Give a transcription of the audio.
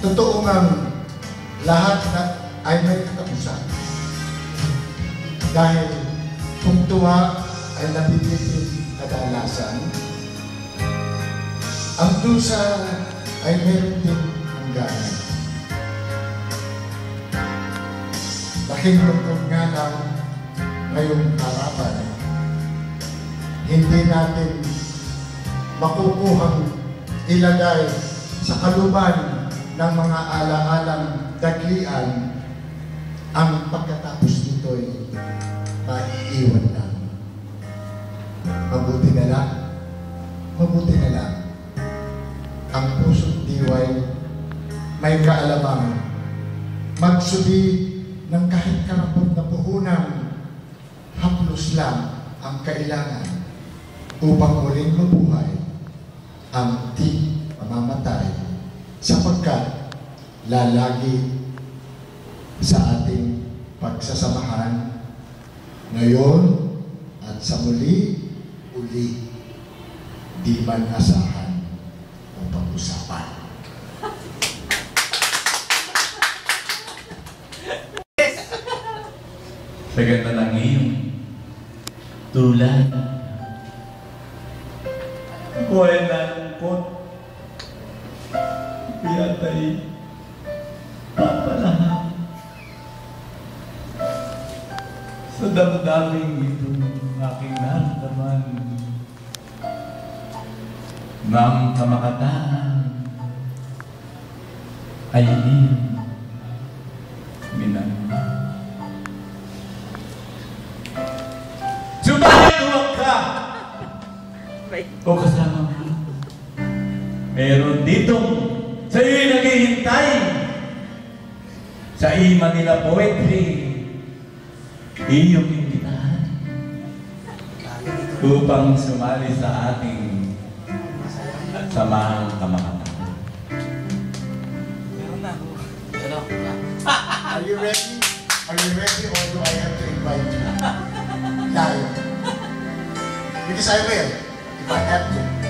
Totoo ngang lahat na ay may katapusan. Dahil kung tuwa ay napipitin kadalasan, ang dusa ay meron din hangganan. Laking lungkot nga lang ngayong harapan, hindi natin makukuhang ilagay sa kaluban ng mga ala-alang daglian ang pagkatapos nito'y maiiwan lang. Mabuti na lang ang puso't diway may kaalamang magsubi ng kahit karapot na puhunan. Haplos lang ang kailangan upang muling mabuhay ang di mamamatay, sapagkat lalagi sa ating pagsasamahan ngayon at sa uli, di man asahan o pag-usapan. Sa ganda ng iyong tulad, ako ay nalungkot. Kaya tayo papalahan sa damdaming ito aking naramdaman ng kamakatahan ay iyong minamahal. Subalit huwag ka o kasama mo. Meron ditong sa'yo'y naghihintay sa Manila Poetry. Iyong imbitahan upang sumali sa ating samahang kamakatahan. Are you ready? Are you ready or do I have to invite you? Live. Because I will, if I have to.